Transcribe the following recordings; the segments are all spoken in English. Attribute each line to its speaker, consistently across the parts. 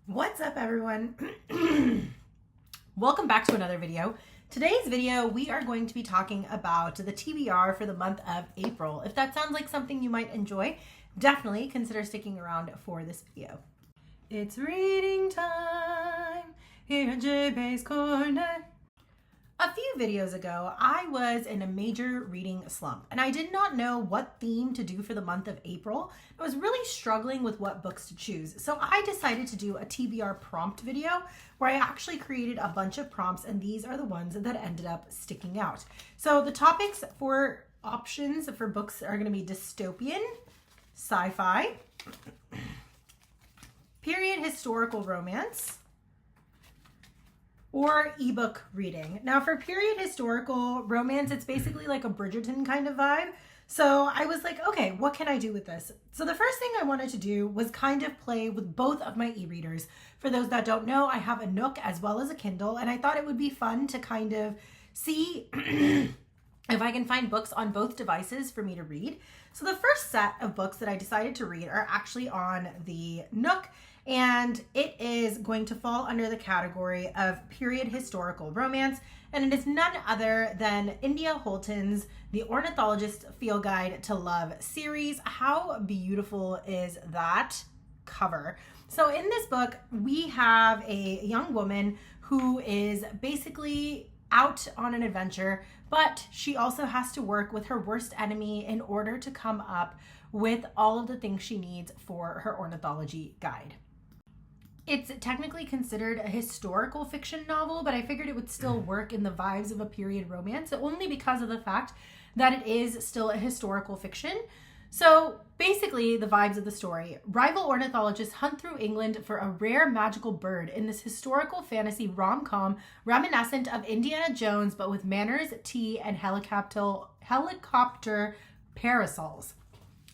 Speaker 1: What's up, everyone? Welcome back to another video. Today's video, we are going to be talking about the TBR for the month of April. If that sounds like something you might enjoy, definitely consider sticking around for this video. It's reading time here at JB's Corner. A few videos ago, I was in a major reading slump and I did not know what theme to do for the month of April. I was really struggling with what books to choose. So I decided to do a TBR prompt video where I actually created a bunch of prompts, and these are the ones that ended up sticking out. So the topics for options for books are going to be dystopian, sci-fi, period historical romance, or ebook reading. Now for period historical romance, it's basically like a Bridgerton kind of vibe. So I was like, okay, what can I do with this? So the first thing I wanted to do was kind of play with both of my e-readers. For those that don't know, I have a Nook as well as a Kindle, and I thought it would be fun to kind of see if I can find books on both devices for me to read. So the first set of books that I decided to read are actually on the Nook, and it is going to fall under the category of period historical romance, and it is none other than India Holton's The Ornithologist's Field Guide to Love series. How beautiful is that cover? So in this book, we have a young woman who is basically out on an adventure, but she also has to work with her worst enemy in order to come up with all of the things she needs for her ornithology guide. It's technically considered a historical fiction novel, but I figured it would still work in the vibes of a period romance, only because of the fact that it is still a historical fiction. So basically the vibes of the story: rival ornithologists hunt through England for a rare magical bird in this historical fantasy rom-com reminiscent of Indiana Jones, but with manners, tea, and helicopter parasols.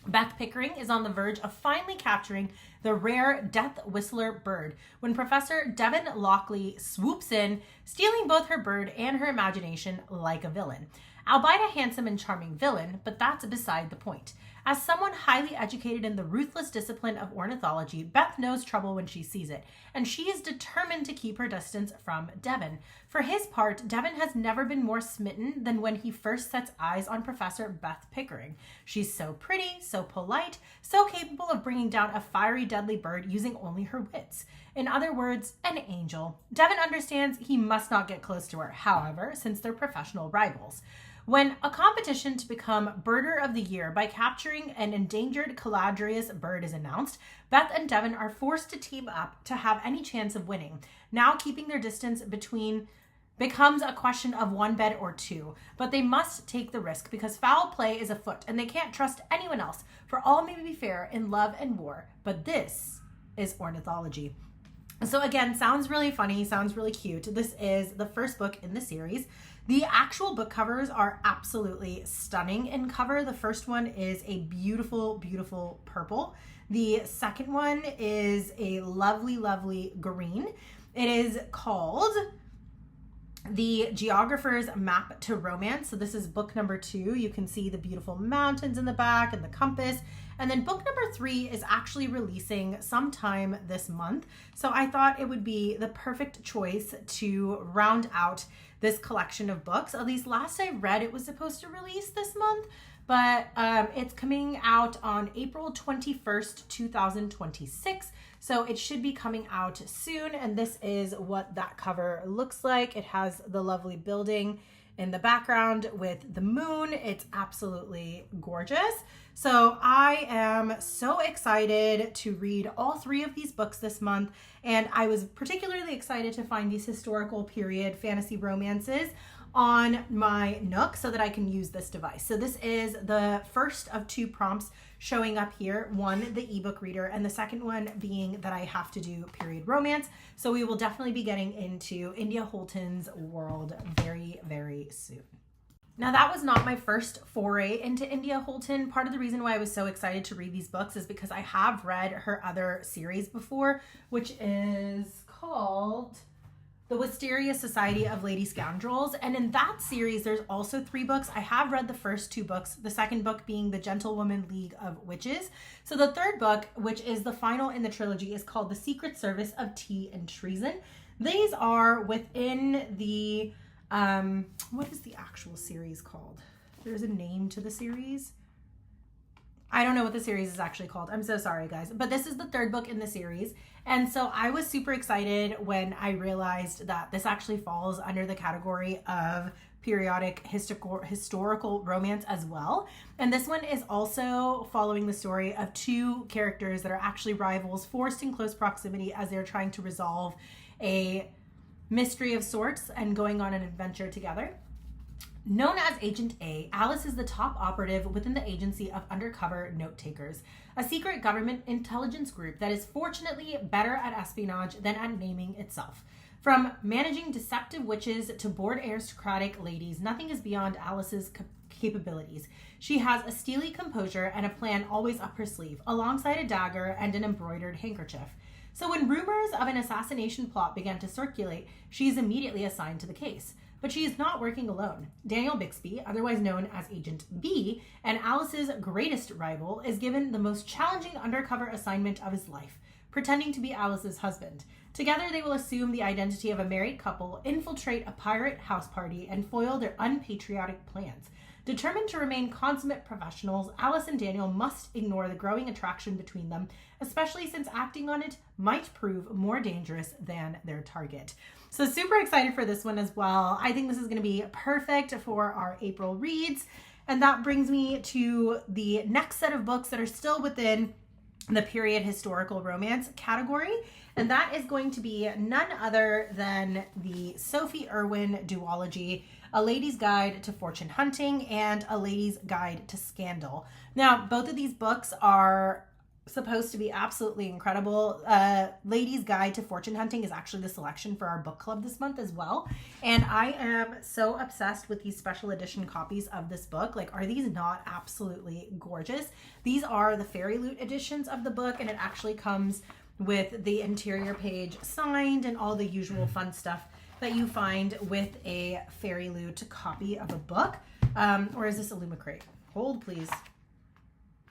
Speaker 1: Beth Pickering is on the verge of finally capturing the rare death whistler bird when Professor Devin Lockley swoops in, stealing both her bird and her imagination like a villain. Albeit a handsome and charming villain, but that's beside the point. As someone highly educated in the ruthless discipline of ornithology, Beth knows trouble when she sees it, and she is determined to keep her distance from Devin. For his part, Devin has never been more smitten than when he first sets eyes on Professor Beth Pickering. She's so pretty, so polite, so capable of bringing down a fiery, deadly bird using only her wits. In other words, an angel. Devin understands he must not get close to her, however, since they're professional rivals. When a competition to become Birder of the Year by capturing an endangered Caladrius bird is announced, Beth and Devin are forced to team up to have any chance of winning. Now keeping their distance between becomes a question of one bed or two, but they must take the risk because foul play is afoot and they can't trust anyone else, for all may be fair in love and war, but this is ornithology. So again, sounds really funny, sounds really cute. This is the first book in the series. The actual book covers are absolutely stunning in cover. The first one is a beautiful, beautiful purple. The second one is a lovely, lovely green. It is called The Geographer's Map to Romance. So this is book number 2. You can see the beautiful mountains in the back and the compass. And then book number 3 is actually releasing sometime this month. So I thought it would be the perfect choice to round out this collection of books. At least last I read, it was supposed to release this month, but it's coming out on April 21st, 2026. So it should be coming out soon. And this is what that cover looks like. It has the lovely building in the background with the moon. It's absolutely gorgeous. So I am so excited to read all 3 of these books this month. And I was particularly excited to find these historical period fantasy romances on my Nook so that I can use this device. So this is the first of 2 prompts showing up here. One, the ebook reader, and the second one being that I have to do period romance. So we will definitely be getting into India Holton's world very, very soon. Now that was not my first foray into India Holton. Part of the reason why I was so excited to read these books is because I have read her other series before, which is called The Wisteria Society of Lady Scoundrels. And in that series, there's also 3 books. I have read the first 2 books, the second book being The Gentlewoman League of Witches. So the third book, which is the final in the trilogy, is called The Secret Service of Tea and Treason. These are within the, what is the actual series called? There's a name to the series. I don't know what the series is actually called. I'm so sorry, guys. But this is the third book in the series. And so I was super excited when I realized that this actually falls under the category of periodic historical romance as well. And this one is also following the story of 2 characters that are actually rivals, forced in close proximity as they're trying to resolve a mystery of sorts and going on an adventure together. Known as Agent A, Alice is the top operative within the agency of undercover note takers, a secret government intelligence group that is fortunately better at espionage than at naming itself. From managing deceptive witches to bored aristocratic ladies, nothing is beyond Alice's capabilities. She has a steely composure and a plan always up her sleeve, alongside a dagger and an embroidered handkerchief. So when rumors of an assassination plot began to circulate, she is immediately assigned to the case. But she is not working alone. Daniel Bixby, otherwise known as Agent B, and Alice's greatest rival, is given the most challenging undercover assignment of his life, pretending to be Alice's husband. Together, they will assume the identity of a married couple, infiltrate a pirate house party, and foil their unpatriotic plans. Determined to remain consummate professionals, Alice and Daniel must ignore the growing attraction between them, especially since acting on it might prove more dangerous than their target. So super excited for this one as well. I think this is going to be perfect for our April reads. And that brings me to the next set of books that are still within the period historical romance category. And that is going to be none other than the Sophie Irwin duology, A Lady's Guide to Fortune Hunting and A Lady's Guide to Scandal. Now, both of these books are supposed to be absolutely incredible. Lady's Guide to Fortune Hunting is actually the selection for our book club this month as well. And I am so obsessed with these special edition copies of this book. Like, are these not absolutely gorgeous? These are the Fairy Loot editions of the book, and it actually comes with the interior page signed and all the usual fun stuff that you find with a Fairy Loot copy of a book. Or is this Illumicrate? Hold, please.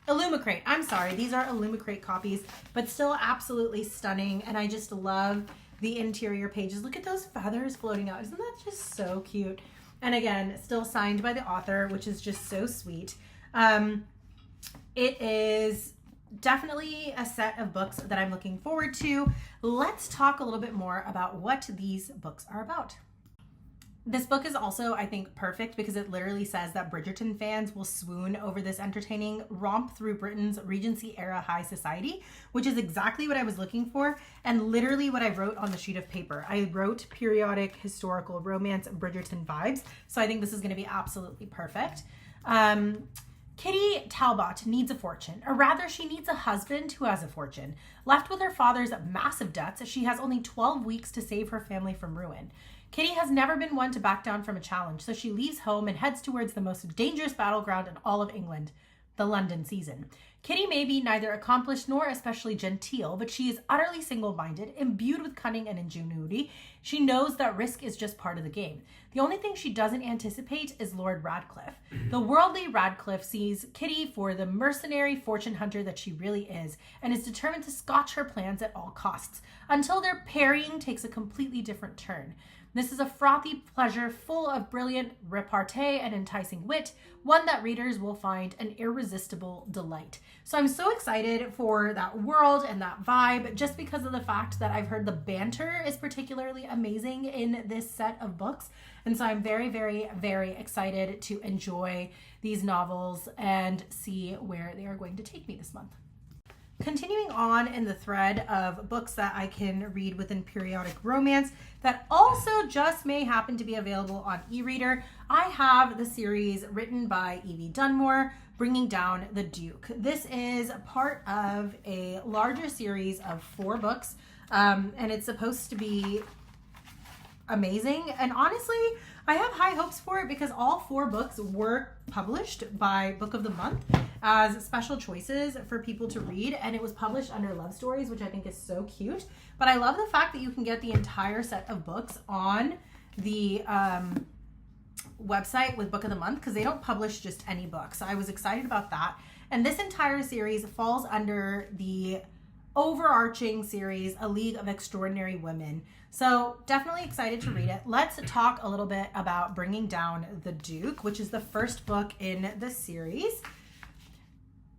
Speaker 1: Illumicrate. I'm sorry. These are Illumicrate copies, but still absolutely stunning. And I just love the interior pages. Look at those feathers floating out. Isn't that just so cute? And again, still signed by the author, which is just so sweet. It is definitely a set of books that I'm looking forward to. Let's talk a little bit more about what these books are about. This book is also, I think, perfect because it literally says that Bridgerton fans will swoon over this entertaining romp through Britain's Regency-era high society, which is exactly what I was looking for and literally what I wrote on the sheet of paper. I wrote periodic historical romance Bridgerton vibes, so I think this is going to be absolutely perfect. Kitty Talbot needs a fortune, or rather she needs a husband who has a fortune. Left with her father's massive debts, she has only 12 weeks to save her family from ruin. Kitty has never been one to back down from a challenge, so she leaves home and heads towards the most dangerous battleground in all of England, the London season. Kitty may be neither accomplished nor especially genteel, but she is utterly single-minded, imbued with cunning and ingenuity. She knows that risk is just part of the game. The only thing she doesn't anticipate is Lord Radcliffe. The worldly Radcliffe sees Kitty for the mercenary fortune hunter that she really is, and is determined to scotch her plans at all costs, until their parrying takes a completely different turn. This is a frothy pleasure full of brilliant repartee and enticing wit, one that readers will find an irresistible delight. So I'm so excited for that world and that vibe just because of the fact that I've heard the banter is particularly amazing in this set of books. And so I'm very, very, very excited to enjoy these novels and see where they are going to take me this month. Continuing on in the thread of books that I can read within periodic romance that also just may happen to be available on e-reader, I have the series written by Evie Dunmore, Bringing Down the Duke. This is part of a larger series of 4 books, and it's supposed to be amazing. And honestly, I have high hopes for it because all 4 books were published by Book of the Month as special choices for people to read, and it was published under Love Stories, which I think is so cute. But I love the fact that you can get the entire set of books on the website with Book of the Month because they don't publish just any book. So I was excited about that. And this entire series falls under the overarching series, A League of Extraordinary Women. So definitely excited to read it. Let's talk a little bit about Bringing Down the Duke, which is the first book in the series.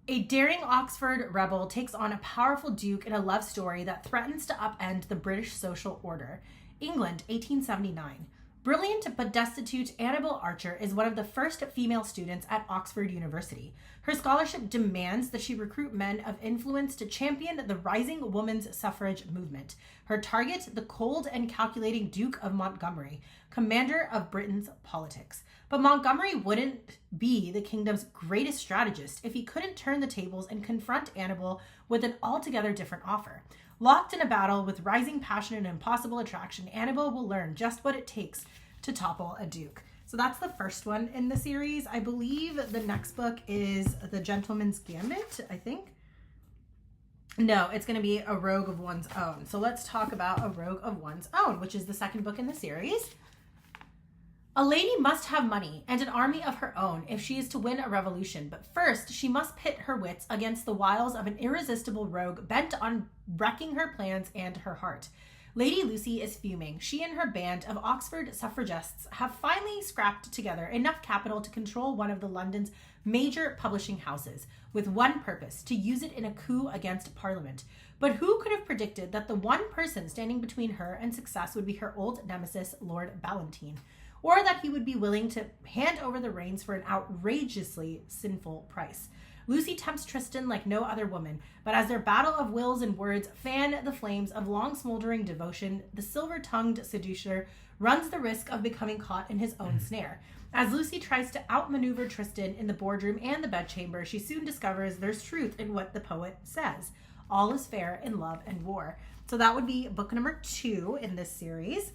Speaker 1: A daring Oxford rebel takes on a powerful duke in a love story that threatens to upend the British social order. England, 1879. Brilliant but destitute Annabel Archer is one of the first female students at Oxford University. Her scholarship demands that she recruit men of influence to champion the rising women's suffrage movement. Her target, the cold and calculating Duke of Montgomery, commander of Britain's politics. But Montgomery wouldn't be the kingdom's greatest strategist if he couldn't turn the tables and confront Annabel with an altogether different offer. Locked in a battle with rising passion and impossible attraction, Annabel will learn just what it takes to topple a duke. So that's the first one in the series. I believe the next book is The Gentleman's Gambit, I think. No, it's going to be A Rogue of One's Own. So let's talk about A Rogue of One's Own, which is the second book in the series. A lady must have money and an army of her own if she is to win a revolution, but first she must pit her wits against the wiles of an irresistible rogue bent on wrecking her plans and her heart. Lady Lucy is fuming. She and her band of Oxford suffragists have finally scrapped together enough capital to control one of the London's major publishing houses, with one purpose, to use it in a coup against Parliament. But who could have predicted that the one person standing between her and success would be her old nemesis, Lord Ballantyne? Or that he would be willing to hand over the reins for an outrageously sinful price. Lucy tempts Treason like no other woman, but as their battle of wills and words fan the flames of long smoldering devotion, the silver-tongued seducer runs the risk of becoming caught in his own snare. As Lucy tries to outmaneuver Treason in the boardroom and the bedchamber, she soon discovers there's truth in what the poet says. All is fair in love and war. So that would be book number 2 in this series.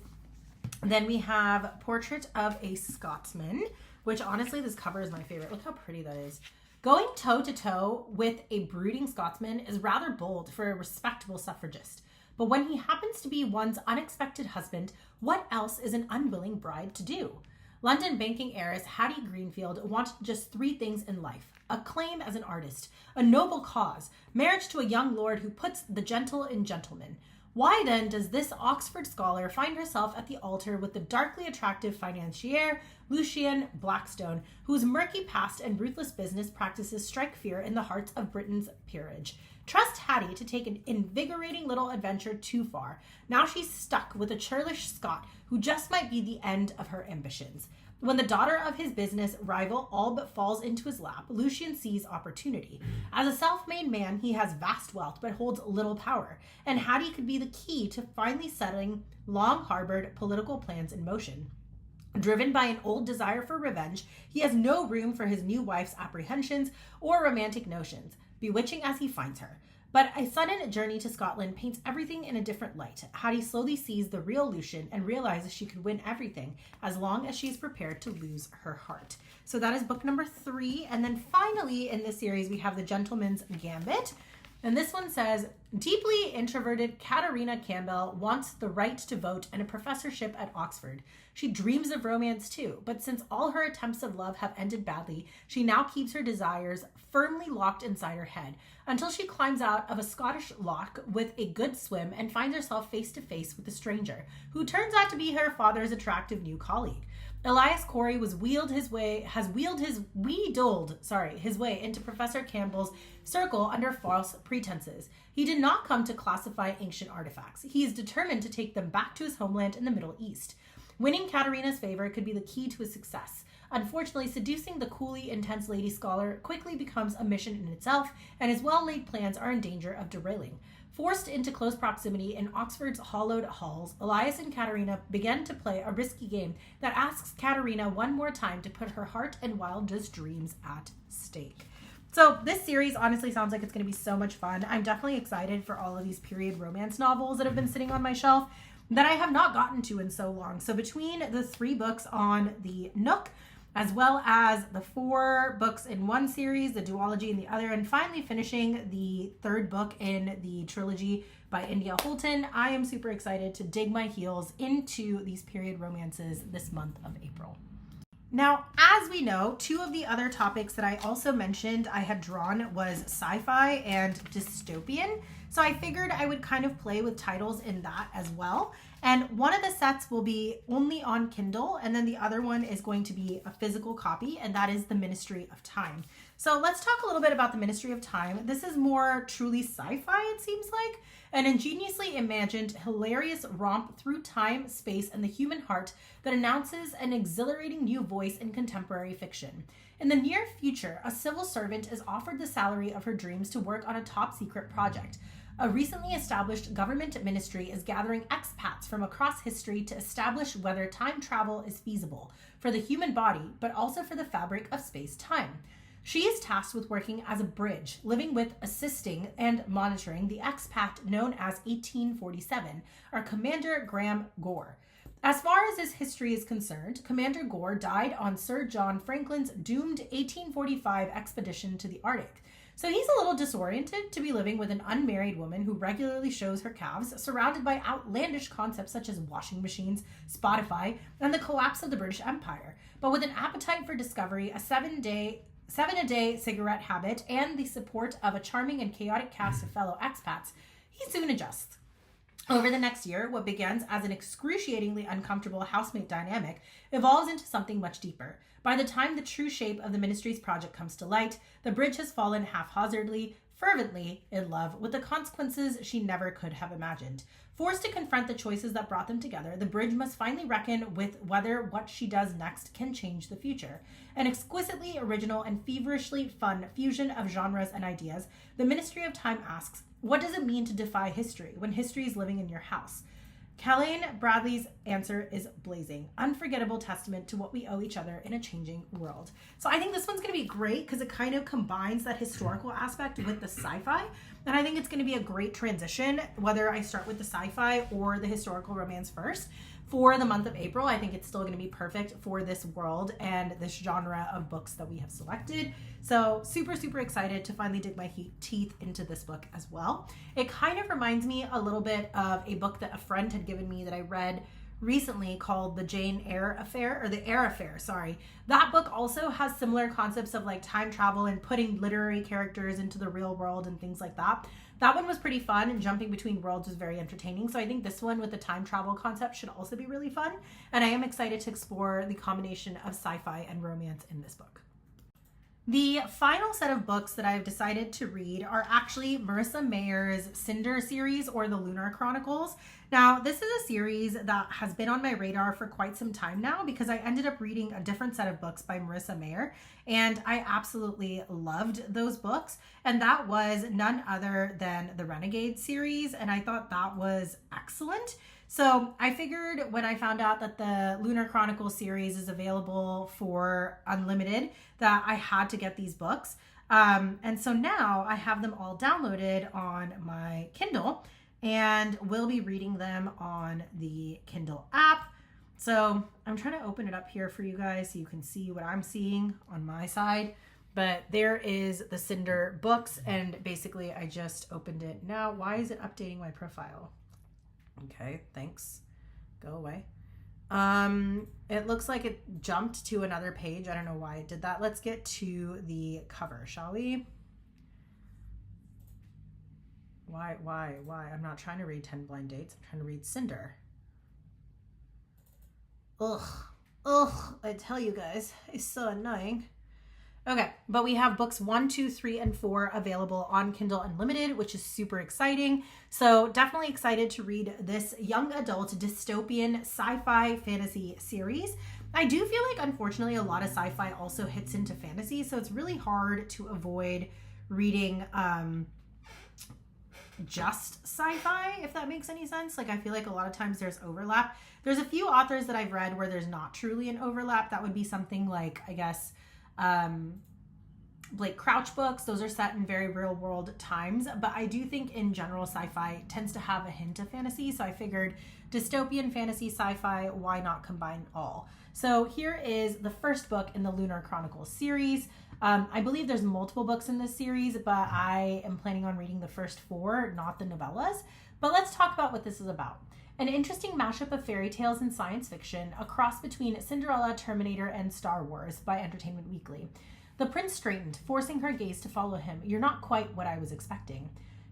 Speaker 1: Then we have Portrait of a Scotsman, which honestly, this cover is my favorite. Look how pretty that is. Going toe-to-toe with a brooding Scotsman is rather bold for a respectable suffragist. But when he happens to be one's unexpected husband, what else is an unwilling bride to do? London banking heiress Hattie Greenfield wanted just 3 things in life: acclaim as an artist, a noble cause, marriage to a young lord who puts the gentle in gentlemen. Why then does this Oxford scholar find herself at the altar with the darkly attractive financier Lucian Blackstone, whose murky past and ruthless business practices strike fear in the hearts of Britain's peerage? Trust Hattie to take an invigorating little adventure too far. Now she's stuck with a churlish Scot who just might be the end of her ambitions. When the daughter of his business rival all but falls into his lap, Lucian sees opportunity. As a self-made man, he has vast wealth but holds little power, and Hattie could be the key to finally setting long-harbored political plans in motion. Driven by an old desire for revenge, he has no room for his new wife's apprehensions or romantic notions, bewitching as he finds her. But a sudden journey to Scotland paints everything in a different light. Hattie slowly sees the real Lucian and realizes she can win everything as long as she's prepared to lose her heart. So that is book number 3. And then finally in this series, we have The Gentleman's Gambit. And this one says, deeply introverted Katarina Campbell wants the right to vote and a professorship at Oxford. She dreams of romance too, but since all her attempts of love have ended badly, she now keeps her desires firmly locked inside her head until she climbs out of a Scottish loch with a good swim and finds herself face to face with a stranger who turns out to be her father's attractive new colleague. Elias Corey has wheedled his way into Professor Campbell's circle under false pretenses. He did not come to classify ancient artifacts. He is determined to take them back to his homeland in the Middle East. Winning Katarina's favor could be the key to his success. Unfortunately, seducing the coolly intense lady scholar quickly becomes a mission in itself, and his well-laid plans are in danger of derailing. Forced into close proximity in Oxford's hollowed halls, Elias and Katarina begin to play a risky game that asks Katarina one more time to put her heart and wildest dreams at stake. So this series honestly sounds like it's going to be so much fun. I'm definitely excited for all of these period romance novels that have been sitting on my shelf. that I have not gotten to in so long. So between the 3 books on the Nook, as well as the 4 books in one series, the duology in the other, and finally finishing the 3rd book in the trilogy by India Holton, I am super excited to dig my heels into these period romances this month of April. Now, as we know, 2 of the other topics that I also mentioned I had drawn was sci-fi and dystopian. So I figured I would kind of play with titles in that as well. And one of the sets will be only on Kindle, and then the other one is going to be a physical copy, and that is The Ministry of Time. So let's talk a little bit about The Ministry of Time. This is more truly sci-fi, it seems like. An ingeniously imagined, hilarious romp through time, space, and the human heart that announces an exhilarating new voice in contemporary fiction. In the near future, a civil servant is offered the salary of her dreams to work on a top-secret project. A recently established government ministry is gathering expats from across history to establish whether time travel is feasible for the human body, but also for the fabric of space-time. She is tasked with working as a bridge, living with, assisting, and monitoring the expat known as 1847, or Commander Graham Gore. As far as his history is concerned, Commander Gore died on Sir John Franklin's doomed 1845 expedition to the Arctic. So he's a little disoriented to be living with an unmarried woman who regularly shows her calves, surrounded by outlandish concepts such as washing machines, Spotify, and the collapse of the British Empire. But with an appetite for discovery, a 7-a-day cigarette habit, and the support of a charming and chaotic cast of fellow expats, he soon adjusts. Over the next year, what begins as an excruciatingly uncomfortable housemate dynamic evolves into something much deeper. By the time the true shape of the ministry's project comes to light, the bridge has fallen haphazardly, fervently in love with the consequences she never could have imagined. Forced to confront the choices that brought them together, the bridge must finally reckon with whether what she does next can change the future. An exquisitely original and feverishly fun fusion of genres and ideas, The Ministry of Time asks, what does it mean to defy history when history is living in your house? Kaliane Bradley's answer is blazing. Unforgettable testament to what we owe each other in a changing world. So I think this one's going to be great because it kind of combines that historical aspect with the sci-fi. And I think it's going to be a great transition, whether I start with the sci-fi or the historical romance first. For the month of April, I think it's still going to be perfect for this world and this genre of books that we have selected. So super, super excited to finally dig my teeth into this book as well. It kind of reminds me a little bit of a book that a friend had given me that I read recently called The Jane Eyre Affair, or The Eyre Affair, sorry. That book also has similar concepts of like time travel and putting literary characters into the real world and things like that. That one was pretty fun, and jumping between worlds was very entertaining. So I think this one with the time travel concept should also be really fun. And I am excited to explore the combination of sci-fi and romance in this book. The final set of books that I've decided to read are actually Marissa Meyer's Cinder series, or the Lunar Chronicles. Now, this is a series that has been on my radar for quite some time now because I ended up reading a different set of books by Marissa Meyer, and I absolutely loved those books. And that was none other than the Renegade series, and I thought that was excellent. So I figured when I found out that the Lunar Chronicles series is available for unlimited that I had to get these books. And so now I have them all downloaded on my Kindle and will be reading them on the Kindle app. So I'm trying to open it up here for you guys so you can see what I'm seeing on my side. But there is the Cinder books, and basically I just opened it. Now, why is it updating my profile? Okay, thanks. Go away. It looks like it jumped to another page. I don't know why it did that. Let's get to the cover, shall we? Why? I'm not trying to read 10 Blind Dates. I'm trying to read Cinder. Ugh, I tell you guys, it's so annoying. Okay, but we have books 1, 2, 3, and 4 available on Kindle Unlimited, which is super exciting. So definitely excited to read this young adult dystopian sci-fi fantasy series. I do feel like, unfortunately, a lot of sci-fi also hits into fantasy, so it's really hard to avoid reading just sci-fi, if that makes any sense. Like, I feel like a lot of times there's overlap. There's a few authors that I've read where there's not truly an overlap. That would be something like, I guess, Blake Crouch books. Those are set in very real world times, but I do think in general sci-fi tends to have a hint of fantasy, so I figured dystopian, fantasy, sci-fi, why not combine all? So here is the first book in the Lunar Chronicles series. I believe there's multiple books in this series, but I am planning on reading the first 4, not the novellas. But let's talk about what this is about. An interesting mashup of fairy tales and science fiction, a cross between Cinderella, Terminator, and Star Wars by Entertainment Weekly. The prince straightened, forcing her gaze to follow him. You're not quite what I was expecting.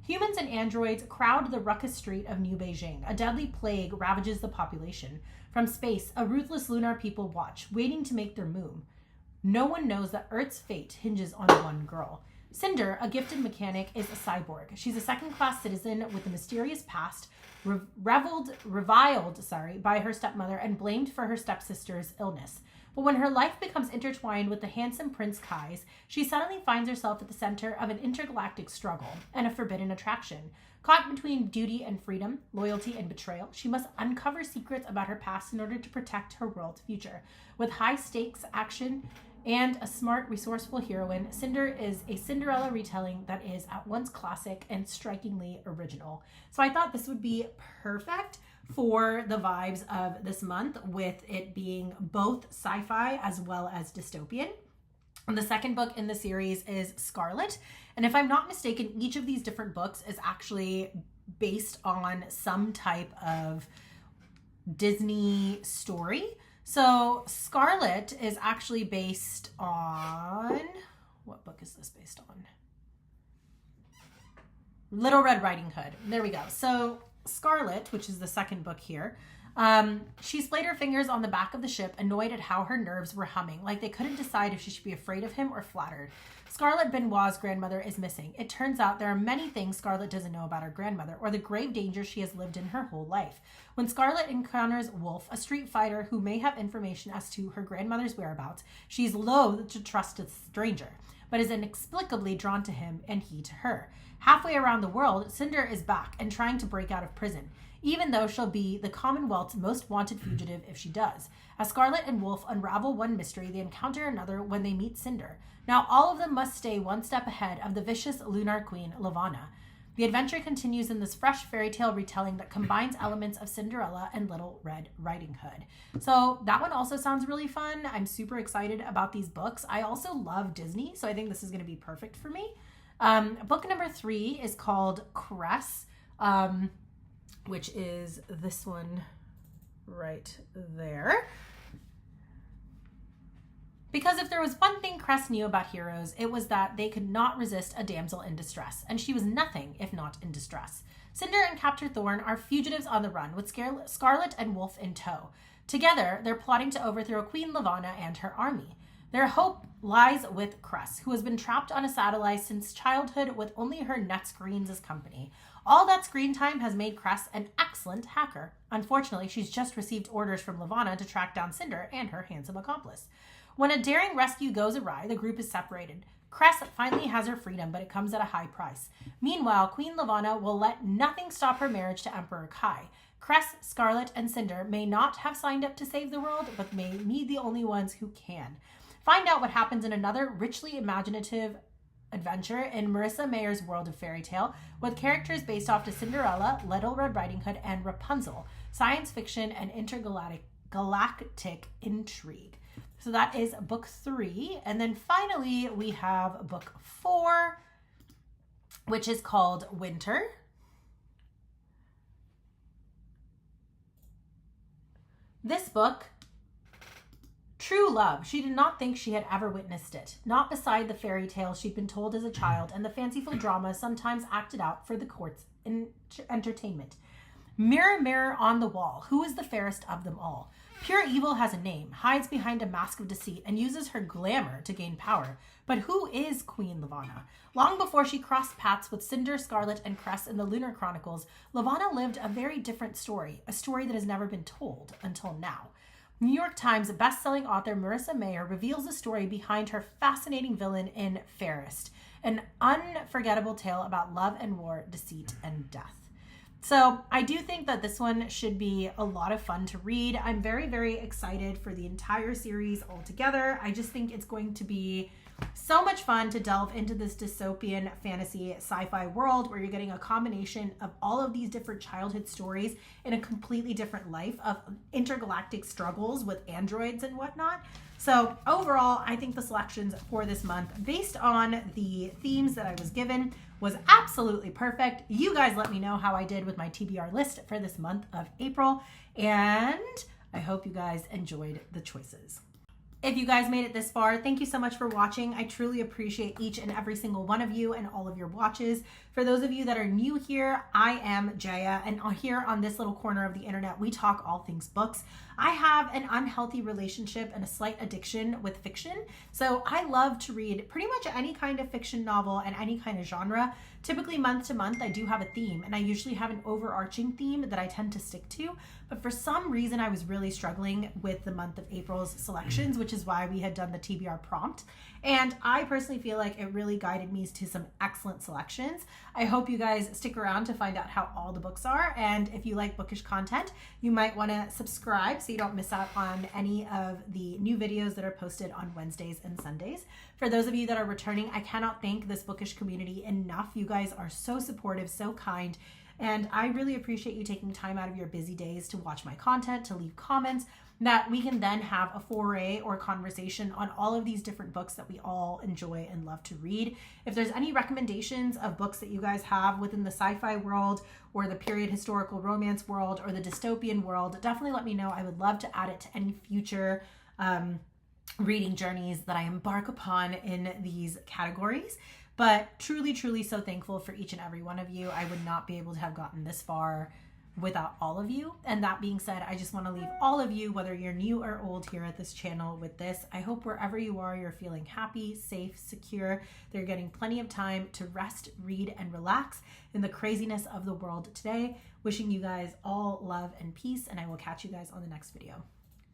Speaker 1: Humans and androids crowd the ruckus street of New Beijing. A deadly plague ravages the population. From space, a ruthless lunar people watch, waiting to make their move. No one knows that Earth's fate hinges on one girl. Cinder, a gifted mechanic, is a cyborg. She's a second-class citizen with a mysterious past, reviled by her stepmother and blamed for her stepsister's illness. But when her life becomes intertwined with the handsome Prince Kai's, she suddenly finds herself at the center of an intergalactic struggle and a forbidden attraction. Caught between duty and freedom, loyalty and betrayal, she must uncover secrets about her past in order to protect her world's future. With high-stakes action and a smart, resourceful heroine, Cinder is a Cinderella retelling that is at once classic and strikingly original. So I thought this would be perfect for the vibes of this month, with it being both sci-fi as well as dystopian. And the second book in the series is Scarlet. And if I'm not mistaken, each of these different books is actually based on some type of Disney story. So Scarlet is actually based on, what book is this based on? Little Red Riding Hood. There we go. So Scarlet, which is the second book here, she splayed her fingers on the back of the ship, annoyed at how her nerves were humming, like they couldn't decide if she should be afraid of him or flattered. Scarlet Benoit's grandmother is missing. It turns out there are many things Scarlet doesn't know about her grandmother, or the grave danger she has lived in her whole life. When Scarlet encounters Wolf, a street fighter who may have information as to her grandmother's whereabouts, she's loath to trust a stranger, but is inexplicably drawn to him and he to her. Halfway around the world, Cinder is back and trying to break out of prison, even though she'll be the Commonwealth's most wanted fugitive if she does. As Scarlet and Wolf unravel one mystery, they encounter another when they meet Cinder. Now all of them must stay one step ahead of the vicious lunar queen, Lavanna. The adventure continues in this fresh fairy tale retelling that combines elements of Cinderella and Little Red Riding Hood. So that one also sounds really fun. I'm super excited about these books. I also love Disney, so I think this is going to be perfect for me. Book number 3 is called Cress, which is this one right there. Because if there was one thing Cress knew about heroes, it was that they could not resist a damsel in distress, and she was nothing if not in distress. Cinder and Captor Thorn are fugitives on the run, with Scarlet and Wolf in tow. Together, they're plotting to overthrow Queen Lavanna and her army. Their hope lies with Cress, who has been trapped on a satellite since childhood with only her net screens as company. All that screen time has made Cress an excellent hacker. Unfortunately, she's just received orders from Lavanna to track down Cinder and her handsome accomplice. When a daring rescue goes awry, the group is separated. Cress finally has her freedom, but it comes at a high price. Meanwhile, Queen Lavanna will let nothing stop her marriage to Emperor Kai. Cress, Scarlet, and Cinder may not have signed up to save the world, but may be the only ones who can. Find out what happens in another richly imaginative adventure in Marissa Meyer's world of fairy tale, with characters based off to Cinderella, Little Red Riding Hood, and Rapunzel, science fiction, and intergalactic intrigue. So that is book 3. And then finally, we have book 4, which is called Winter. This book, true love. She did not think she had ever witnessed it. Not beside the fairy tales she'd been told as a child and the fanciful drama sometimes acted out for the court's entertainment. Mirror, mirror on the wall, who is the fairest of them all? Pure evil has a name, hides behind a mask of deceit, and uses her glamour to gain power. But who is Queen Lavanna? Long before she crossed paths with Cinder, Scarlet, and Cress in the Lunar Chronicles, Lavanna lived a very different story, a story that has never been told until now. New York Times best-selling author Marissa Meyer reveals the story behind her fascinating villain in Fairest, an unforgettable tale about love and war, deceit, and death. So I do think that this one should be a lot of fun to read. I'm very, very excited for the entire series altogether. I just think it's going to be So much fun to delve into this dystopian fantasy sci-fi world where you're getting a combination of all of these different childhood stories in a completely different life of intergalactic struggles with androids and whatnot. So overall, I think the selections for this month, based on the themes that I was given, was absolutely perfect. You guys let me know how I did with my TBR list for this month of April, and I hope you guys enjoyed the choices. If you guys made it this far, thank you so much for watching. I truly appreciate each and every single one of you and all of your watches. For those of you that are new here, I am Jaya, and here on this little corner of the internet, we talk all things books. I have an unhealthy relationship and a slight addiction with fiction, so I love to read pretty much any kind of fiction novel and any kind of genre. Typically month to month, I do have a theme, and I usually have an overarching theme that I tend to stick to, but for some reason I was really struggling with the month of April's selections, which is why we had done the TBR prompt, and I personally feel like it really guided me to some excellent selections. I hope you guys stick around to find out how all the books are, and if you like bookish content, you might want to subscribe so you don't miss out on any of the new videos that are posted on Wednesdays and Sundays. For those of you that are returning, I cannot thank this bookish community enough. You guys are so supportive, so kind, and I really appreciate you taking time out of your busy days to watch my content, to leave comments, that we can then have a foray or conversation on all of these different books that we all enjoy and love to read. If there's any recommendations of books that you guys have within the sci-fi world or the period historical romance world or the dystopian world, definitely let me know. I would love to add it to any future reading journeys that I embark upon in these categories. But truly, truly so thankful for each and every one of you. I would not be able to have gotten this far without all of you. And that being said, I just want to leave all of you, whether you're new or old here at this channel, with this. I hope wherever you are, you're feeling happy, safe, secure. They're getting plenty of time to rest, read, and relax in the craziness of the world today. Wishing you guys all love and peace, and I will catch you guys on the next video.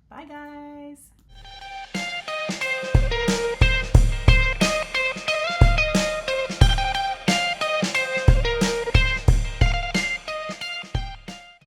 Speaker 1: Bye, guys.